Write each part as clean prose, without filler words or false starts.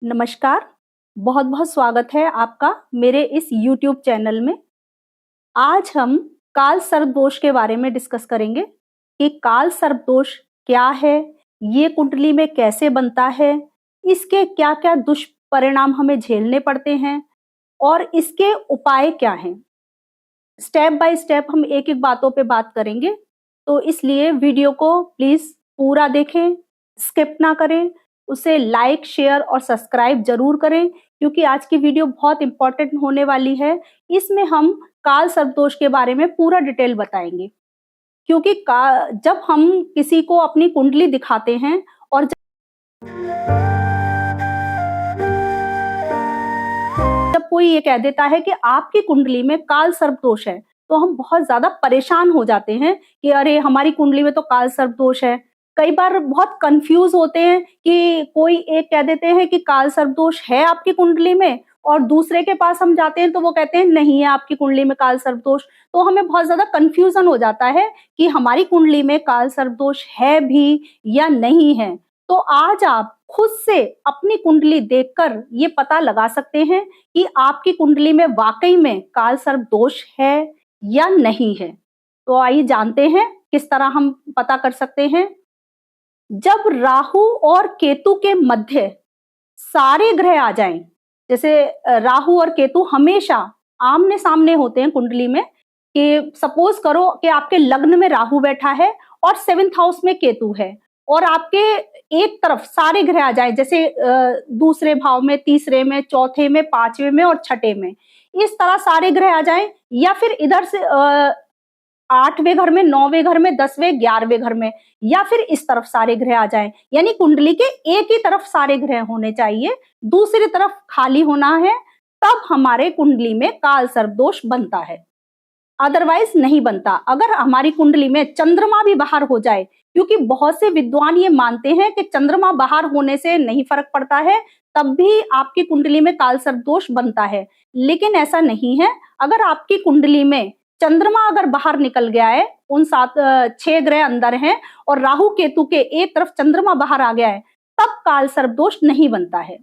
नमस्कार, बहुत-बहुत स्वागत है आपका मेरे इस यूट्यूब चैनल में। आज हम काल सर्प दोष के बारे में डिस्कस करेंगे कि काल सर्प दोष क्या है, ये कुंडली में कैसे बनता है, इसके क्या-क्या दुष्परिणाम हमें झेलने पड़ते हैं और इसके उपाय क्या हैं। स्टेप बाय स्टेप हम एक-एक बातों पे बात करेंगे, तो इसलिए वीडियो को प्लीज़ पूरा देखें, स्किप ना करें, उसे लाइक, शेयर और सब्सक्राइब ज़रूर करें क्योंकि आज की वीडियो बहुत इम्पोर्टेंट होने वाली है। इसमें हम काल सर्प दोष के बारे में पूरा डिटेल बताएँगे क्योंकि का जब हम किसी को अपनी कुंडली दिखाते हैं और जब कोई ये कह देता है कि आपकी कुंडली में काल सर्प दोष है, तो हम बहुत ज़्यादा परेशान हो जाते हैं कि अरे! हमारी कुंडली में तो काल सर्प दोष है। कई बार बहुत कन्फ्यूज़ होते हैं कि कोई एक कह देते हैं कि काल सर्प दोष है आपकी कुंडली में और दूसरे के पास हम जाते हैं तो वो कहते हैं नहीं है आपकी कुंडली में काल सर्प दोष। तो हमें बहुत ज़्यादा कन्फ्यूज़न हो जाता है कि हमारी कुंडली में काल सर्प दोष है भी या नहीं है। तो आज आप खुद से अपनी कुंडली देखकर ये पता लगा सकते हैं कि आपकी कुंडली में वाक़ई में काल सर्प दोष है या नहीं है। तो आइए जानते हैं किस तरह हम पता कर सकते हैं। जब राहु और केतु के मध्य सारे ग्रह आ जाएं, जैसे राहु और केतु हमेशा आमने-सामने होते हैं कुंडली में कि सपोज करो कि आपके लग्न में राहु बैठा है और 7th हाउस में केतु है और आपके एक तरफ सारे ग्रह आ जाए जैसे दूसरे भाव में, तीसरे में, चौथे में, 5वें में और छठे में, इस तरह सारे ग्रह आ जाएं या फिर इधर से 8वें घर में, 9वें घर में, 10वें, 11वें घर में या फिर इस तरफ सारे ग्रह आ जाएं, यानी कुंडली के एक ही तरफ सारे ग्रह होने चाहिए, दूसरी तरफ खाली होना है, तब हमारे कुंडली में काल सर्प दोष बनता है। अदरवाइज नहीं बनता। अगर हमारी कुंडली में चंद्रमा भी बाहर हो जाए, क्योंकि बहुत से विद्वान ये मानते हैं कि चंद्रमा बाहर होने से नहीं फर्क पड़ता है, तब भी आपकी कुंडली में काल सर्प दोष बनता है, लेकिन ऐसा नहीं है। अगर आपकी कुंडली में चंद्रमा अगर बाहर निकल गया है, उन 6 ग्रह अंदर हैं और राहु केतु के एक तरफ चंद्रमा बाहर आ गया है, तब काल सर्प दोष नहीं बनता है।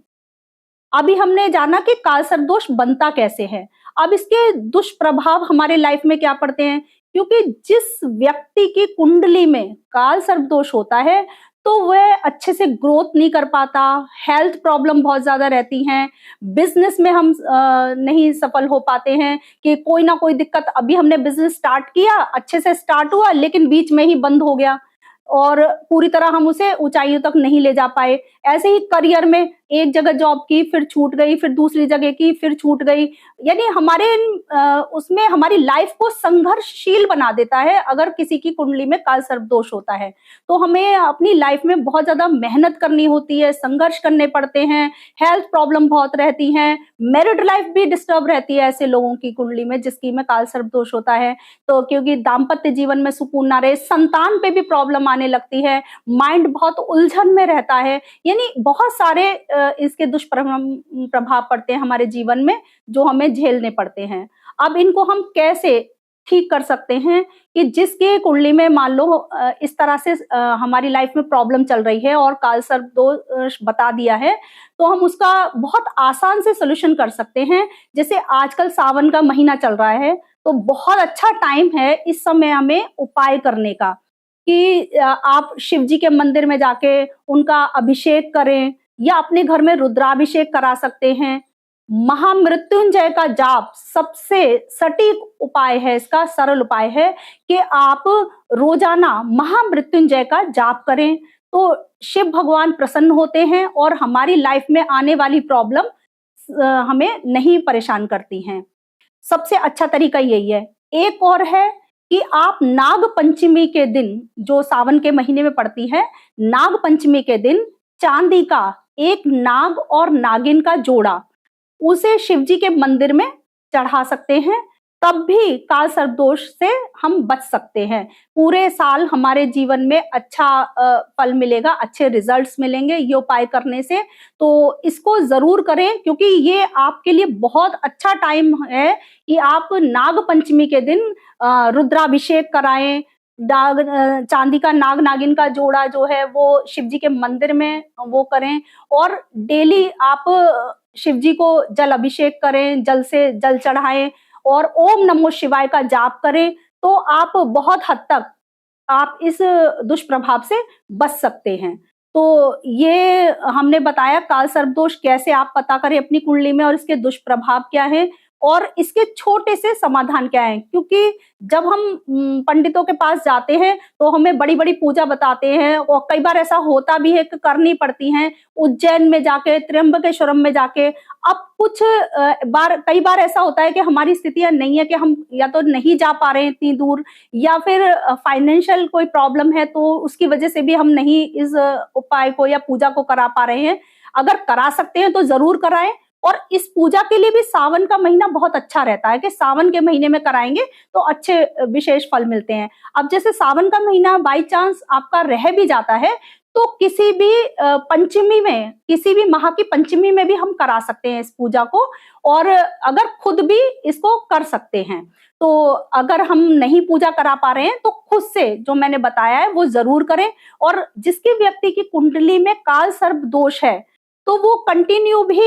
अभी हमने जाना कि काल सर्प दोष बनता कैसे है। अब इसके दुष्प्रभाव हमारे लाइफ में क्या पड़ते हैं, क्योंकि जिस व्यक्ति की कुंडली में काल सर्प दोष होता है तो वह अच्छे से ग्रोथ नहीं कर पाता, हेल्थ प्रॉब्लम बहुत ज्यादा रहती हैं, बिजनेस में हम नहीं सफल हो पाते हैं कि कोई ना कोई दिक्कत। अभी हमने बिजनेस स्टार्ट किया, अच्छे से स्टार्ट हुआ, लेकिन बीच में ही बंद हो गया और पूरी तरह हम उसे ऊंचाइयों तक नहीं ले जा पाए। ऐसे ही करियर में एक जगह जॉब की, फिर छूट गई, फिर दूसरी जगह की, फिर छूट गई, यानी हमारे उसमें हमारी लाइफ को संघर्षशील बना देता है। अगर किसी की कुंडली में काल सर्प दोष होता है तो हमें अपनी लाइफ में बहुत ज्यादा मेहनत करनी होती है, संघर्ष करने पड़ते हैं, हेल्थ प्रॉब्लम बहुत रहती हैं, मैरिड लाइफ भी डिस्टर्ब रहती है ऐसे लोगों की कुंडली में जिसकी में काल सर्प दोष होता है। तो क्योंकि दाम्पत्य जीवन में सुकून ना रहे, संतान पे भी प्रॉब्लम आने लगती है, माइंड बहुत उलझन में रहता है, यानी बहुत सारे इसके दुष्प्रभाव पड़ते हैं हमारे जीवन में जो हमें झेलने पड़ते हैं। अब इनको हम कैसे ठीक कर सकते हैं कि जिसके कुंडली में मान लो इस तरह से हमारी लाइफ में प्रॉब्लम चल रही है और काल सर्प दोष बता दिया है, तो हम उसका बहुत आसान से सॉल्यूशन कर सकते हैं। जैसे आजकल सावन का महीना चल रहा है, तो बहुत अच्छा टाइम है इस समय हमें उपाय करने का कि आप शिव जी के मंदिर में जाके उनका अभिषेक करें या अपने घर में रुद्राभिषेक करा सकते हैं। महामृत्युंजय का जाप सबसे सटीक उपाय है, इसका सरल उपाय है कि आप रोजाना महामृत्युंजय का जाप करें, तो शिव भगवान प्रसन्न होते हैं और हमारी लाइफ में आने वाली प्रॉब्लम हमें नहीं परेशान करती हैं। सबसे अच्छा तरीका यही है। एक और है कि आप नाग पंचमी के दिन, जो सावन के महीने में पड़ती है, नाग पंचमी के दिन चांदी का एक नाग और नागिन का जोड़ा उसे शिव जी के मंदिर में चढ़ा सकते हैं, तब भी काल सर्प दोष से हम बच सकते हैं। पूरे साल हमारे जीवन में अच्छा फल मिलेगा, अच्छे रिजल्ट्स मिलेंगे ये उपाय करने से। तो इसको जरूर करें क्योंकि ये आपके लिए बहुत अच्छा टाइम है कि आप नाग पंचमी के दिन रुद्राभिषेक कराएं, चांदी का नाग नागिन का जोड़ा जो है वो शिव जी के मंदिर में वो करें, और डेली आप शिव जी को जल अभिषेक करें, जल से जल चढ़ाएं और ओम नमो शिवाय का जाप करें, तो आप बहुत हद तक आप इस दुष्प्रभाव से बच सकते हैं। तो ये हमने बताया काल सर्प दोष कैसे आप पता करें अपनी कुंडली में और इसके दुष्प्रभाव क्या है और इसके छोटे से समाधान क्या है। क्योंकि जब हम पंडितों के पास जाते हैं तो हमें बड़ी-बड़ी पूजा बताते हैं और कई बार ऐसा होता भी है कि करनी पड़ती हैं, उज्जैन में जाके, त्र्यंबकेश्वरम में जाके। अब कुछ कई बार ऐसा होता है कि हमारी स्थितियाँ नहीं है कि हम या तो नहीं जा पा रहे हैं इतनी दूर, या फिर फाइनेंशियल कोई प्रॉब्लम है तो उसकी वजह से भी हम नहीं इस उपाय को या पूजा को करा पा रहे हैं। अगर करा सकते हैं तो ज़रूर कराएँ, और इस पूजा के लिए भी सावन का महीना बहुत अच्छा रहता है कि सावन के महीने में कराएँगे तो अच्छे विशेष फल मिलते हैं। अब जैसे सावन का महीना बाय चांस आपका रह भी जाता है, तो किसी भी पंचमी में, किसी भी माह की पंचमी में भी हम करा सकते हैं इस पूजा को, और अगर खुद भी इसको कर सकते हैं। तो अगर हम नहीं पूजा करा पा रहे हैं तो खुद से जो मैंने बताया है वो ज़रूर करें, और जिसकी व्यक्ति की कुंडली में काल सर्प दोष है तो वो कंटिन्यू भी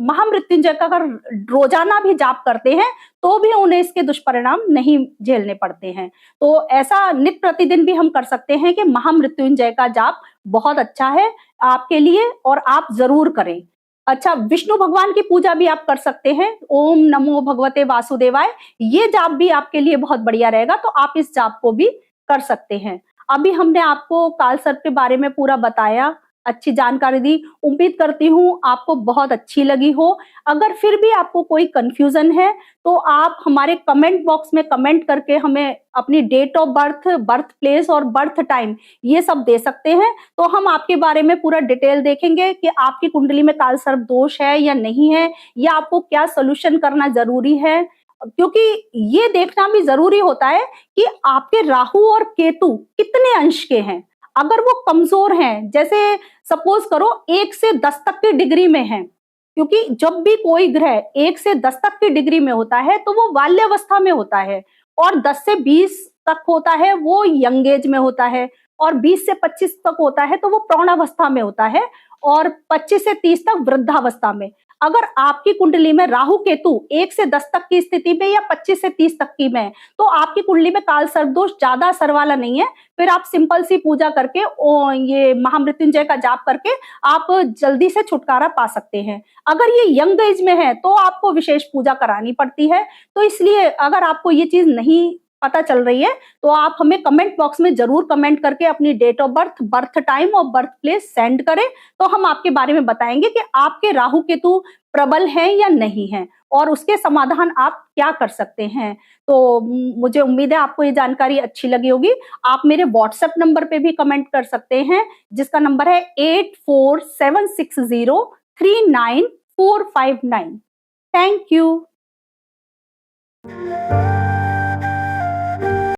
महामृत्युंजय का अगर रोजाना भी जाप करते हैं तो भी उन्हें इसके दुष्परिणाम नहीं झेलने पड़ते हैं। तो ऐसा नित्य प्रतिदिन भी हम कर सकते हैं कि महामृत्युंजय का जाप बहुत अच्छा है आपके लिए और आप जरूर करें। अच्छा, विष्णु भगवान की पूजा भी आप कर सकते हैं, ओम नमो भगवते वासुदेवाय, ये जाप भी आपके लिए बहुत बढ़िया रहेगा, तो आप इस जाप को भी कर सकते हैं। अभी हमने आपको काल सर्प के बारे में पूरा बताया, अच्छी जानकारी दी। उम्मीद करती हूँ आपको बहुत अच्छी लगी हो। अगर फिर भी आपको कोई कंफ्यूजन है तो आप हमारे कमेंट बॉक्स में कमेंट करके हमें अपनी date of birth, birth place और बर्थ टाइम ये सब दे सकते हैं। तो हम आपके बारे में पूरा डिटेल देखेंगे कि आपकी कुंडली में काल सर्प दोष है या नहीं है, या आपको क्या सोल्यूशन करना जरूरी है। क्योंकि ये देखना भी जरूरी होता है कि आपके राहु और केतु कितने अंश के हैं। अगर वो कमजोर हैं, जैसे सपोज करो 1 से 10 तक की डिग्री में है, क्योंकि जब भी कोई ग्रह 1 से 10 तक की डिग्री में होता है तो वो बाल्यावस्था में होता है, और 10 से 20 तक होता है वो यंग एज में होता है, और 20 से 25 तक होता है तो वो प्रौढ़ावस्था में होता है, और 25 से 30 तक वृद्धावस्था में। अगर आपकी कुंडली में राहु केतु 1 से 10 तक की स्थिति में या 25 से 30 तक की में, तो आपकी कुंडली में काल सर्प दोष ज्यादा असर वाला नहीं है। फिर आप सिंपल सी पूजा करके ये महामृत्युंजय का जाप करके आप जल्दी से छुटकारा पा सकते हैं। अगर ये यंग एज में है तो आपको विशेष पूजा करानी पड़ती है। तो इसलिए अगर आपको ये चीज नहीं पता चल रही है तो आप हमें कमेंट बॉक्स में जरूर कमेंट करके अपनी date of birth, birth time और बर्थ प्लेस सेंड करें, तो हम आपके बारे में बताएंगे कि आपके राहु केतु प्रबल हैं या नहीं हैं और उसके समाधान आप क्या कर सकते हैं। तो मुझे उम्मीद है आपको ये जानकारी अच्छी लगी होगी। आप मेरे व्हाट्सएप नंबर पे भी कमेंट कर सकते हैं, जिसका नंबर है 8476039459। Thank you.